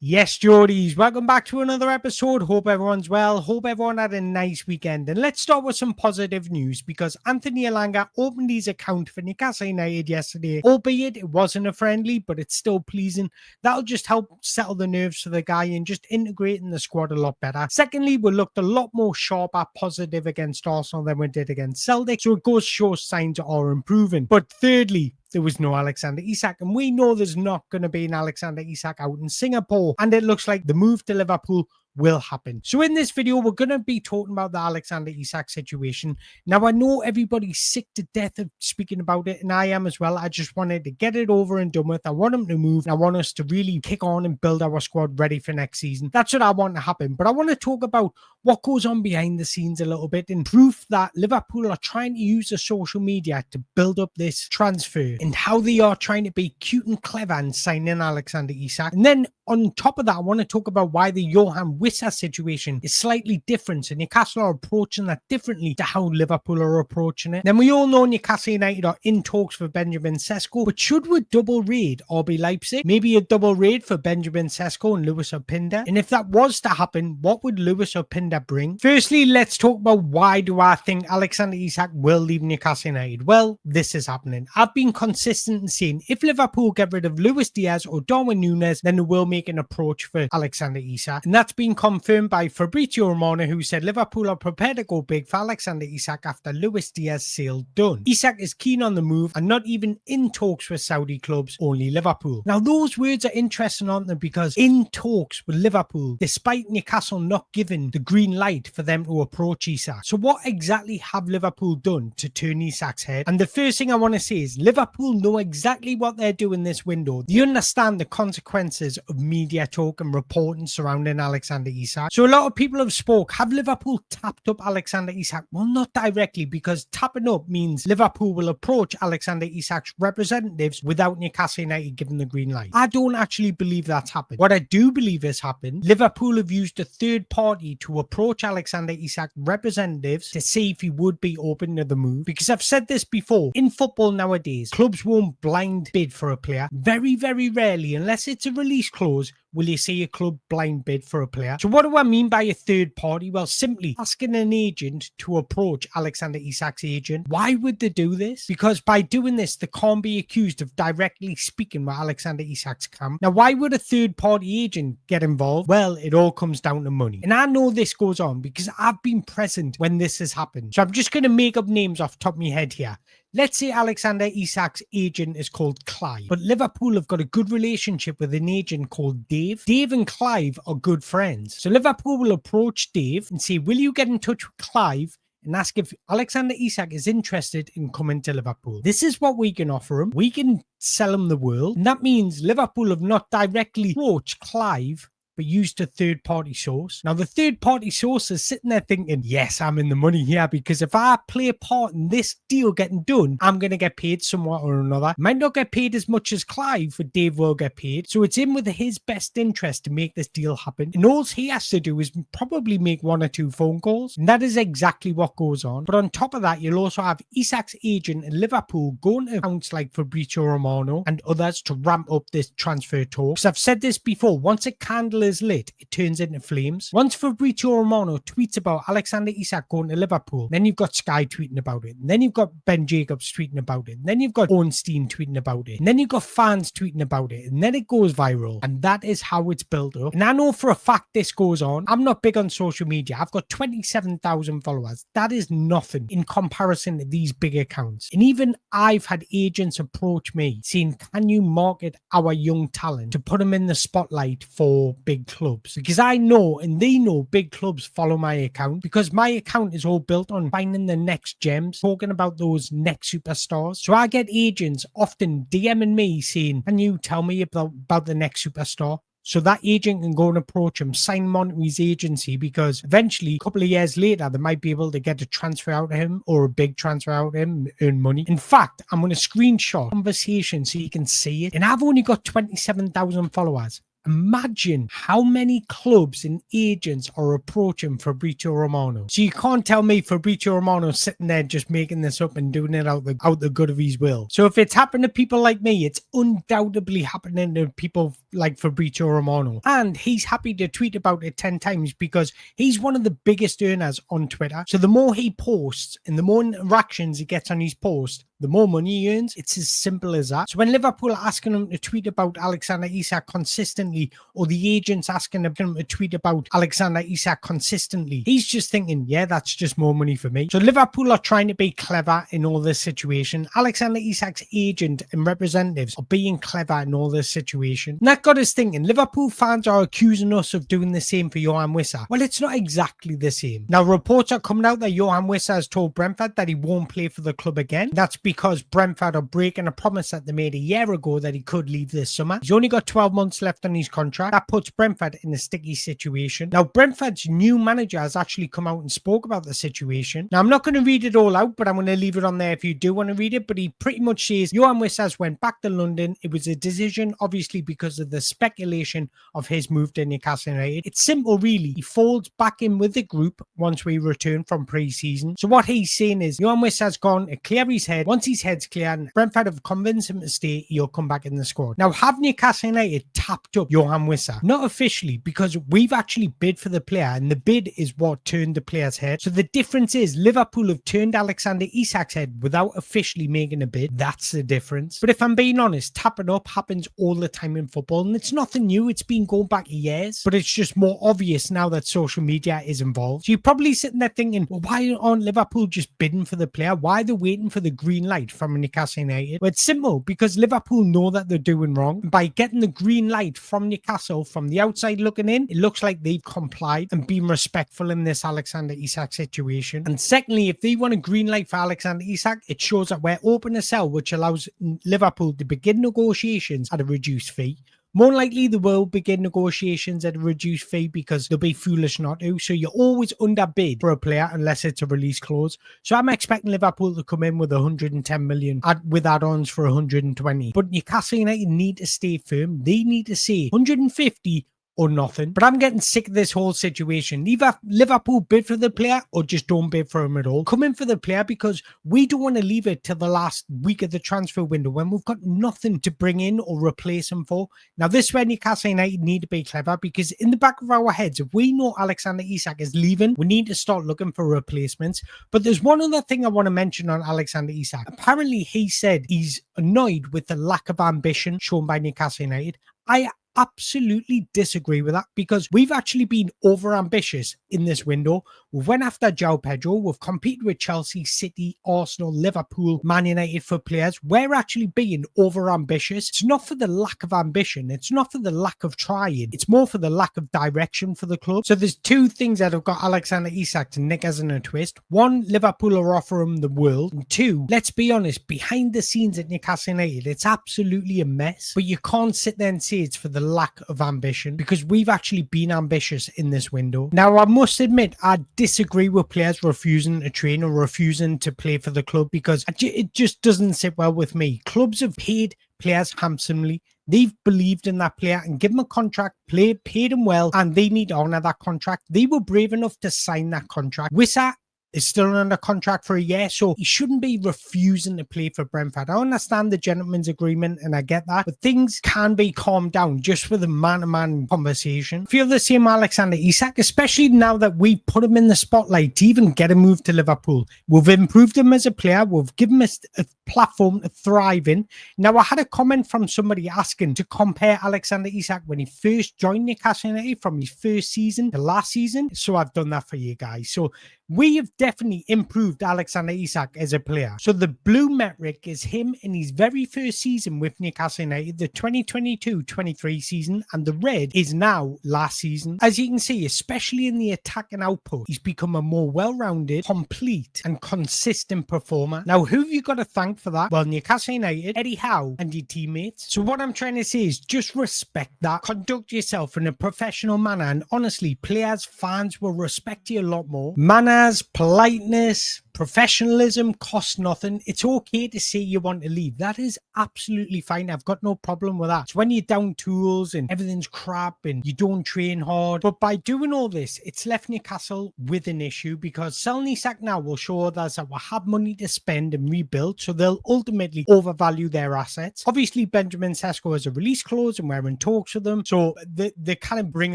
Yes, Geordies, welcome back to another episode. Hope everyone's well. Hope everyone had a nice weekend. And let's start with some positive news because Anthony Elanga opened his account for Newcastle United yesterday, albeit it wasn't a friendly, but it's still pleasing. That'll just help settle the nerves for the guy and just integrate in the squad a lot better. Secondly, we looked a lot more sharper, positive against Arsenal than we did against Celtic, so it goes to show signs are improving. But thirdly, there was no Alexandxer Isak, and we know there's not going to be an Alexandxer Isak out in Singapore, and it looks like the move to Liverpool will happen. So in this video, we're going to be talking about the Alexandxer Isak situation. Now, I know everybody's sick to death of speaking about it, and I am as well. I just wanted to get it over and done with. I want him to move, and I want us to really kick on and build our squad ready for next season. That's what I want to happen. But I want to talk about what goes on behind the scenes a little bit and proof that Liverpool are trying to use the social media to build up this transfer and how they are trying to be cute and clever and sign in Alexandxer Isak. And then on top of that, I want to talk about why the Yoane Wissa situation is slightly different, and Newcastle are approaching that differently to how Liverpool are approaching it. Then we all know Newcastle United are in talks for Benjamin Šeško, but should we double raid RB Leipzig? Maybe a double raid for Benjamin Šeško and Loïs Openda? And if that was to happen, what would Loïs Openda bring? Firstly, let's talk about why do I think Alexandxer Isak will leave Newcastle United. Well, this is happening. I've been consistent in saying if Liverpool get rid of Luis Diaz or Darwin Núñez, then they will make an approach for Alexandxer Isak. And that's been confirmed by Fabrizio Romano, who said Liverpool are prepared to go big for Alexandxer Isak after Luis Diaz sale done. Isak is keen on the move and not even in talks with Saudi clubs, only Liverpool. Now, those words are interesting, aren't they? Because in talks with Liverpool, despite Newcastle not giving the green light for them to approach Isak. So what exactly have Liverpool done to turn Isak's head? And the first thing I want to say is Liverpool know exactly what they're doing this window. They understand the consequences of media talk and reporting surrounding Alexandxer Isak. So a lot of people have spoke. Have Liverpool tapped up Alexandxer Isak? Well, not directly, because tapping up means Liverpool will approach Alexandxer Isak's representatives without Newcastle United giving the green light. I don't actually believe that's happened. What I do believe has happened, Liverpool have used a third party to approach Alexandxer Isak representatives to see if he would be open to the move. Because I've said this before, in football nowadays, clubs won't blind bid for a player. Very, very rarely, unless it's a release clause, will you see a club blind bid for a player. So what do I mean by a third party? Well, simply asking an agent to approach Alexandxer Isak's agent. Why would they do this? Because by doing this, they can't be accused of directly speaking with Alexandxer Isak's camp. Now, why would a third party agent get involved? Well, it all comes down to money. And I know this goes on because I've been present when this has happened. So I'm just going to make up names off the top of my head here. Let's say Alexandxer Isak's agent is called Clive, but Liverpool have got a good relationship with an agent called Dave. Dave and Clive are good friends. So Liverpool will approach Dave and say, will you get in touch with Clive and ask if Alexandxer Isak is interested in coming to Liverpool? This is what we can offer him. We can sell him the world. And that means Liverpool have not directly approached Clive, but used a third-party source. Now, the third-party source is sitting there thinking, yes, I'm in the money here, because if I play a part in this deal getting done, I'm going to get paid somewhat or another. Might not get paid as much as Clive, but Dave will get paid. So it's in with his best interest to make this deal happen. And all he has to do is probably make one or two phone calls. And that is exactly what goes on. But on top of that, you'll also have Isak's agent in Liverpool going to accounts like Fabrizio Romano and others to ramp up this transfer talk. Because I've said this before, once a candle is lit, it turns into flames. Once Fabrizio Romano tweets about Alexandxer Isak going to Liverpool, then you've got Sky tweeting about it, and then you've got Ben Jacobs tweeting about it, and then you've got Ornstein tweeting about it, and then you've got fans tweeting about it, and then it goes viral. And that is how it's built up. And I know for a fact this goes on. I'm not big on social media. I've got 27,000 followers. That is nothing in comparison to these big accounts. And even I've had agents approach me saying, can you market our young talent to put them in the spotlight for big clubs? Because I know, and they know, big clubs follow my account, because my account is all built on finding the next gems, talking about those next superstars. So I get agents often DMing me saying, can you tell me about the next superstar? So that agent can go and approach him, sign him onto his agency, because eventually, a couple of years later, they might be able to get a transfer out of him, or a big transfer out of him, earn money. In fact, I'm going to screenshot the conversation so you can see it. And I've only got 27,000 followers. Imagine how many clubs and agents are approaching Fabrizio Romano. So you can't tell me Fabrizio Romano sitting there just making this up and doing it out the good of his will. So if it's happened to people like me, it's undoubtedly happening to people like Fabrizio Romano. And he's happy to tweet about it 10 times because he's one of the biggest earners on Twitter. So the more he posts and the more interactions he gets on his post, the more money he earns. It's as simple as that. So when Liverpool are asking him to tweet about Alexandxer Isak consistently, or the agents asking him to tweet about Alexandxer Isak consistently, he's just thinking, yeah, that's just more money for me. So Liverpool are trying to be clever in all this situation. Alexandxer Isak's agent and representatives are being clever in all this situation. And that got us thinking, Liverpool fans are accusing us of doing the same for Yoane Wissa. Well, it's not exactly the same. Now, reports are coming out that Yoane Wissa has told Brentford that he won't play for the club again. That's because Brentford are breaking a promise that they made a year ago that he could leave this summer. He's only got 12 months left on his contract. That puts Brentford in a sticky situation. Now, Brentford's new manager has actually come out and spoke about the situation. Now, I'm not going to read it all out, but I'm going to leave it on there if you do want to read it. But he pretty much says Yoane Wissa went back to London. It was a decision, obviously, because of the speculation of his move to Newcastle United. It's simple, really. He folds back in with the group once we return from pre-season. So what he's saying is Yoane Wissa's gone to clear his head. Once his head's clear and Brentford have convinced him to stay, he'll come back in the squad. Now, have Newcastle United tapped up Yoane Wissa? Not officially, because we've actually bid for the player, and the bid is what turned the player's head. So the difference is Liverpool have turned Alexandxer Isak's head without officially making a bid. That's the difference. But if I'm being honest, tapping up happens all the time in football, and it's nothing new. It's been going back years, but it's just more obvious now that social media is involved. So you're probably sitting there thinking, well, why aren't Liverpool just bidding for the player? Why are they waiting for the green light from Newcastle United? Well, it's simple, because Liverpool know that they're doing wrong. And by getting the green light from Newcastle from the outside looking in, it looks like they've complied and been respectful in this Alexandxer Isak situation. And secondly, if they want a green light for Alexandxer Isak, it shows that we're open to sell, which allows Liverpool to begin negotiations at a reduced fee. More likely, they will begin negotiations at a reduced fee because they'll be foolish not to. So you're always underbid for a player unless it's a release clause. So I'm expecting Liverpool to come in with 110 million with add-ons for 120. But Newcastle United need to stay firm. They need to say 150 or nothing. But I'm getting sick of this whole situation. Either Liverpool bid for the player or just don't bid for him at all. Come in for the player because we don't want to leave it till the last week of the transfer window when we've got nothing to bring in or replace him for. Now, this is where Newcastle United need to be clever, because in the back of our heads, if we know Alexandxer Isak is leaving, we need to start looking for replacements. But there's one other thing I want to mention on Alexandxer Isak. Apparently, he said he's annoyed with the lack of ambition shown by Newcastle United. I absolutely disagree with that, because we've actually been over ambitious in this window. We went after João Pedro. We've competed with Chelsea, City, Arsenal, Liverpool, Man United for players. We're actually being over ambitious. It's not for the lack of ambition. It's not for the lack of trying. It's more for the lack of direction for the club. So there's two things that have got Alexandxer Isak to nick us in a twist. One, Liverpool are offering him the world. And two, let's be honest, behind the scenes at Newcastle United, it's absolutely a mess. But you can't sit there and say it's for the lack of ambition, because we've actually been ambitious in this window. Now, I must admit, I disagree with players refusing to train or refusing to play for the club, because it just doesn't sit well with me. Clubs have paid players handsomely. They've believed in that player and given him a contract, paid him well, and they need to honour that contract. They were brave enough to sign that contract. Wissa is still under contract for a year, so he shouldn't be refusing to play for Brentford. I understand the gentleman's agreement and I get that, but things can be calmed down just with a man-to-man conversation. Feel the same Alexandxer Isak, especially now that we put him in the spotlight to even get a move to Liverpool. We've improved him as a player. We've given him a platform to thrive in. Now, I had a comment from somebody asking to compare Alexandxer Isak when he first joined Newcastle United from his first season to last season. So I've done that for you guys. So we have definitely improved Alexandxer Isak as a player. So the blue metric is him in his very first season with Newcastle United, the 2022-23 season, and the red is now last season. As you can see, especially in the attacking output, he's become a more well-rounded, complete, and consistent performer. Now, who have you got to thank for that? Well, Newcastle United, Eddie Howe, and your teammates. So what I'm trying to say is just respect that. Conduct yourself in a professional manner, and honestly, players, fans will respect you a lot more. Manners, politeness, Professionalism costs nothing. It's okay to say you want to leave. That is absolutely fine. I've got no problem with that. It's when you're down tools and everything's crap and you don't train hard. But by doing all this, it's left Newcastle with an issue, because selling Isak now will show others that will have money to spend and rebuild, so they'll ultimately overvalue their assets. Obviously, Benjamin Šeško has a release clause and we're in talks with them, so they kind of bring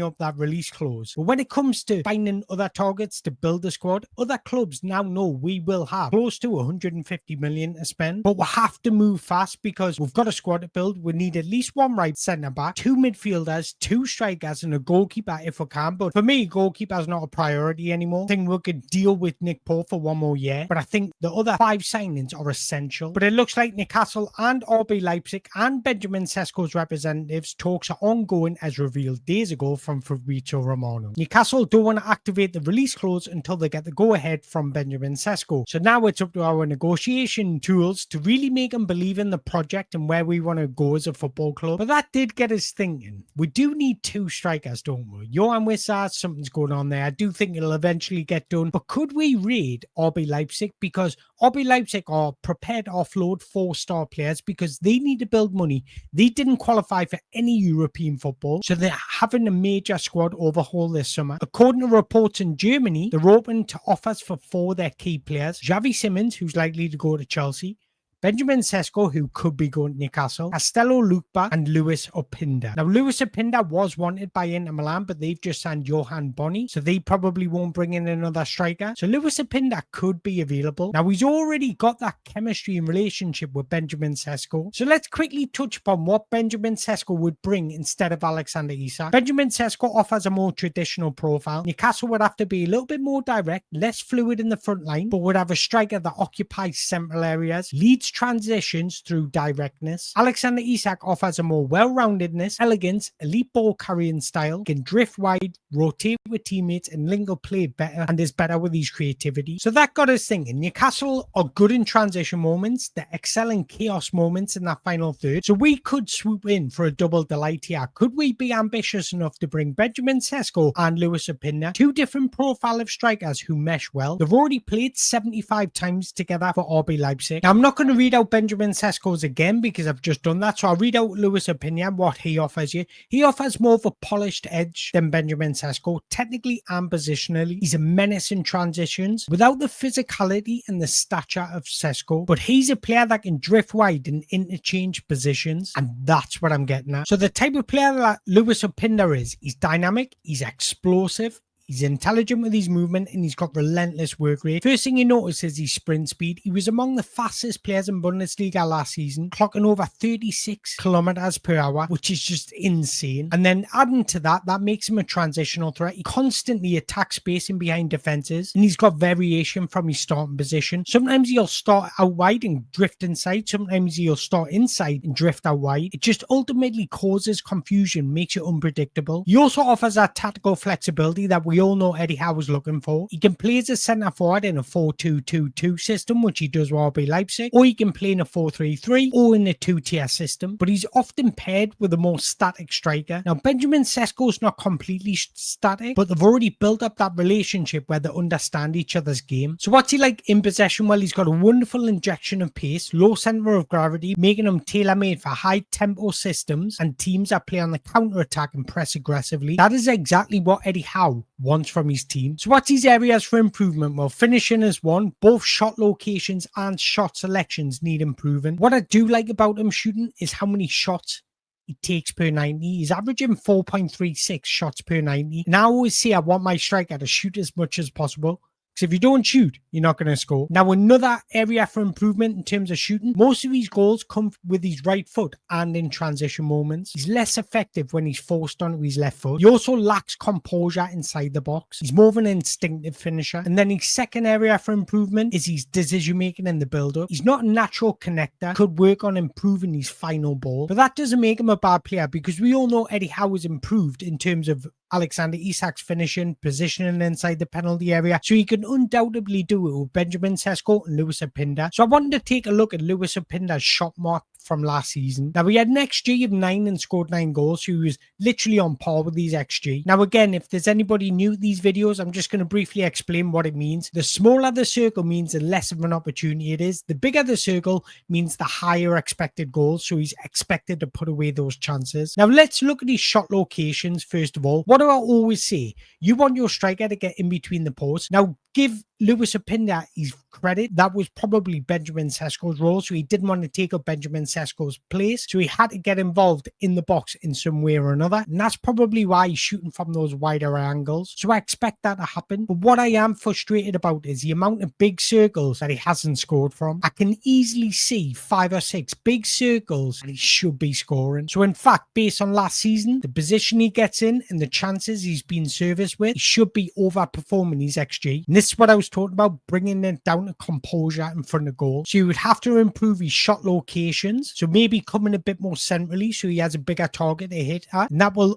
up that release clause. But when it comes to finding other targets to build the squad, other clubs now know we will have close to 150 million to spend, but we'll have to move fast because we've got a squad to build. We need at least one right centre back, 2 midfielders, 2 strikers, and a goalkeeper if we can. But for me, goalkeeper's not a priority anymore. I think we could deal with Nick Pope for 1 more year, but I think the other 5 signings are essential. But it looks like Newcastle and RB Leipzig and Benjamin Šeško's representatives talks are ongoing, as revealed days ago from Fabrizio Romano. Newcastle don't want to activate the release clause until they get the go-ahead from Benjamin Šeško. So now it's up to our negotiation tools to really make them believe in the project and where we want to go as a football club. But that did get us thinking. We do need 2 strikers, don't we? Yoane, Wissa, something's going on there. I do think it'll eventually get done. But could we raid RB Leipzig? Because RB Leipzig are prepared to offload 4-star players because they need to build money. They didn't qualify for any European football, so they're having a major squad overhaul this summer. According to reports in Germany, they're open to offers for 4 of their key players. Xavi Simons, who's likely to go to Chelsea, Benjamin Šeško, who could be going to Newcastle, Castello Lukeba, and Loïs Openda. Now, Loïs Openda was wanted by Inter Milan, but they've just signed Yoane Boni, so they probably won't bring in another striker. So Loïs Openda could be available. Now, he's already got that chemistry and relationship with Benjamin Šeško. So let's quickly touch upon what Benjamin Šeško would bring instead of Alexandxer Isak. Benjamin Šeško offers a more traditional profile. Newcastle would have to be a little bit more direct, less fluid in the front line, but would have a striker that occupies central areas, leads transitions through directness. Alexandxer Isak offers a more well-roundedness, elegance, elite ball carrying style, can drift wide, rotate with teammates, and link up play better, and is better with his creativity. So that got us thinking. Newcastle are good in transition moments, they excel in chaos moments in that final third, so we could swoop in for a double delight here. Could we be ambitious enough to bring Benjamin Šeško and Loïs Openda, 2 different profile of strikers who mesh well? They've already played 75 times together for RB Leipzig. Now, I'm not going to read out Benjamin Šeško's again because I've just done that, so I'll read out Loïs Openda, what he offers you. He offers more of a polished edge than Benjamin Šeško, technically and positionally. He's a menace in transitions without the physicality and the stature of Šeško, but he's a player that can drift wide and interchange positions, and that's what I'm getting at. So the type of player that Loïs Openda is, he's dynamic, he's explosive, he's intelligent with his movement, and he's got relentless work rate. First thing you notice is his sprint speed. He was among the fastest players in Bundesliga last season, clocking over 36 kilometers per hour, which is just insane. And then adding to that, that makes him a transitional threat. He constantly attacks space in behind defenses, and he's got variation from his starting position. Sometimes he'll start out wide and drift inside. Sometimes he'll start inside and drift out wide. It just ultimately causes confusion, makes it unpredictable. He also offers that tactical flexibility that we all know Eddie Howe was looking for. He can play as a centre forward in a 4-2-2-2 system, which he does with RB Leipzig, or he can play in a 4-3-3 or in a 2-tier system, but he's often paired with a more static striker. Now, Benjamin Šeško's not completely static, but they've already built up that relationship where they understand each other's game. So what's he like in possession? Well, he's got a wonderful injection of pace, low centre of gravity, making him tailor-made for high-tempo systems and teams that play on the counter-attack and press aggressively. That is exactly what Eddie Howe wants from his team. So what's his areas for improvement? Well, finishing is one. Both shot locations and shot selections need improving. What I do like about him shooting is how many shots he takes per 90. He's averaging 4.36 shots per 90. And I always say I want my striker to shoot as much as possible, because if you don't shoot, you're not going to score. Now, another area for improvement in terms of shooting, most of his goals come with his right foot and in transition moments. He's less effective when he's forced onto his left foot. He also lacks composure inside the box. He's more of an instinctive finisher. And then his second area for improvement is his decision-making in the build-up. He's not a natural connector. Could work on improving his final ball. But that doesn't make him a bad player, because we all know Eddie Howe has improved in terms of Alexandxer Isak's finishing, positioning inside the penalty area, so he can undoubtedly do it with Benjamin Šeško and Loïs Openda. So I wanted to take a look at Loïs Openda's shot mark from last season. Now, he had an XG of 9 and scored 9 goals, so he was literally on par with these XG. Now, again, if there's anybody new to these videos, I'm just going to briefly explain what it means. The smaller the circle means the less of an opportunity it is. The bigger the circle means the higher expected goals, so he's expected to put away those chances. Now, let's look at his shot locations first of all. What do I always say? You want your striker to get in between the posts. Now, give Loïs Openda his credit. That was probably Benjamin Šeško's role, so he didn't want to take up Benjamin Šeško's place, so he had to get involved in the box in some way or another, and that's probably why he's shooting from those wider angles, so I expect that to happen. But what I am frustrated about is the amount of big circles that he hasn't scored from. I can easily see 5 or 6 big circles that he should be scoring. So in fact, based on last season, the position he gets in and the chances he's been serviced with, he should be overperforming his XG. And this is what I was talking about, bringing it down to composure in front of goal. So you would have to improve his shot locations, so maybe coming a bit more centrally so he has a bigger target to hit at, and that will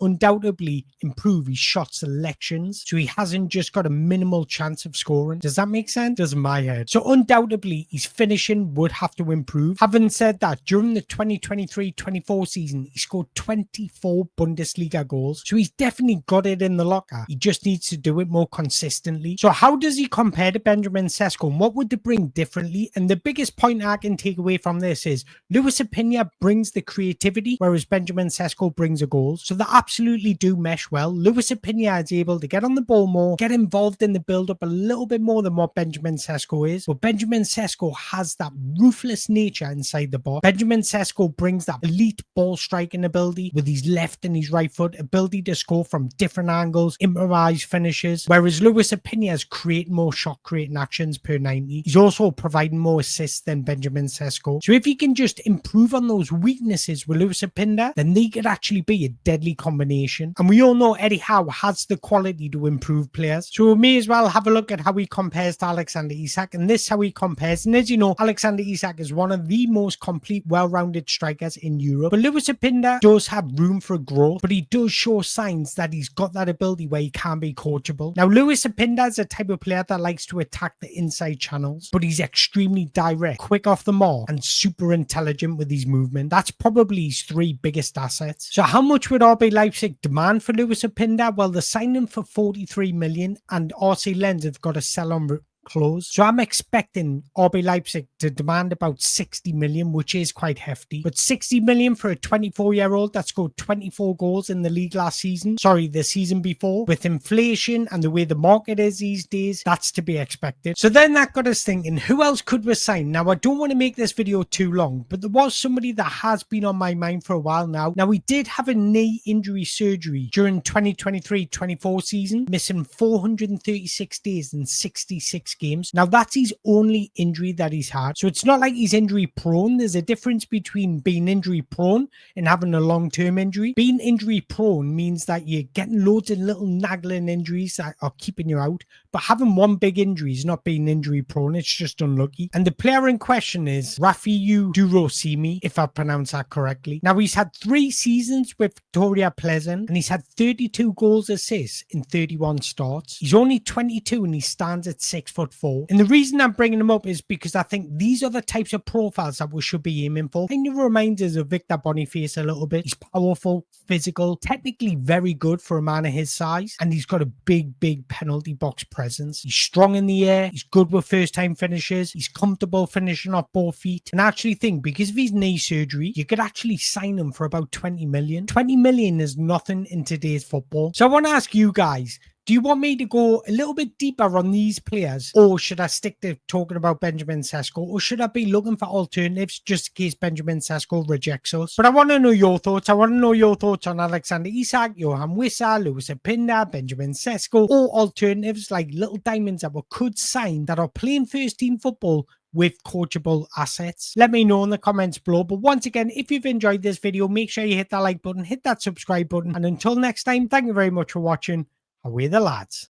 undoubtedly improve his shot selections, so he hasn't just got a minimal chance of scoring. Does that make sense? Does in my head. So undoubtedly his finishing would have to improve. Having said that, during the 2023-24 season, he scored 24 Bundesliga goals, so he's definitely got it in the locker. He just needs to do it more consistently. So how does he compare to Benjamin Šeško, and what would they bring differently? And the biggest point I can take away from this is Loïs Openda brings the creativity, whereas Benjamin Šeško brings the goals. So they absolutely do mesh well. Loïs Openda is able to get on the ball more, get involved in the build-up a little bit more than what Benjamin Šeško is. But Benjamin Šeško has that ruthless nature inside the box. Benjamin Šeško brings that elite ball striking ability with his left and his right foot, ability to score from different angles, improvised finishes, whereas Loïs Openda is creating more shot creating actions per 90. He's also providing more assists than Benjamin Šeško. So if he can just improve on those weaknesses with Loïs Openda, then they could actually be a deadly combination. And we all know Eddie Howe has the quality to improve players. So we may as well have a look at how he compares to Alexandxer Isak. And this is how he compares. And as you know, Alexandxer Isak is one of the most complete, well-rounded strikers in Europe. But Loïs Openda does have room for growth, but he does show signs that he's got that ability where he can be coachable. Now, Loïs Openda is a type of player that likes to attack the inside channels, but he's extremely direct, quick off the mark, and super intelligent with his movement. That's probably his 3 biggest assets. So how much would RB Leipzig demand for Loïs Openda? Well, they're signing for 43 million, and RC Lens have got to sell on close. So I'm expecting RB Leipzig to demand about 60 million, which is quite hefty. But 60 million for a 24-year-old that scored 24 goals in the league last season, the season before, with inflation and the way the market is these days, that's to be expected. So then that got us thinking, who else could we sign? Now, I don't want to make this video too long, but there was somebody that has been on my mind for a while now. Now, he did have a knee injury surgery during 2023-24 season, missing 436 days and 66 games. Now, that's his only injury that he's had. So it's not like he's injury prone. There's a difference between being injury prone and having a long-term injury. Being injury prone means that you're getting loads of little nagging injuries that are keeping you out. But having one big injury is not being injury prone. It's just unlucky. And the player in question is Rafiu Durosimi, if I pronounce that correctly. Now, he's had 3 seasons with Victoria Pleasant, and he's had 32 goals assists in 31 starts. He's only 22 and he stands at 6'4". And the reason I'm bringing him up is because I think these are the types of profiles that we should be aiming for. Kind of reminds us of Victor Boniface a little bit. He's powerful, physical, technically very good for a man of his size, and he's got a big penalty box presence. He's strong in the air. He's good with first-time finishes. He's comfortable finishing off both feet. And I actually think because of his knee surgery, you could actually sign him for about 20 million. 20 million is nothing in today's football. So I want to ask you guys, do you want me to go a little bit deeper on these players, or should I stick to talking about Benjamin Šeško, or should I be looking for alternatives just in case Benjamin Šeško rejects us? But I want to know your thoughts. I want to know your thoughts on Alexandxer Isak, Yoane Wissa, Loïs Openda, Benjamin Šeško, or alternatives like little diamonds that we could sign that are playing first team football with coachable assets. Let me know in the comments below. But once again, if you've enjoyed this video, make sure you hit that like button, hit that subscribe button. And until next time, thank you very much for watching. Away the lads.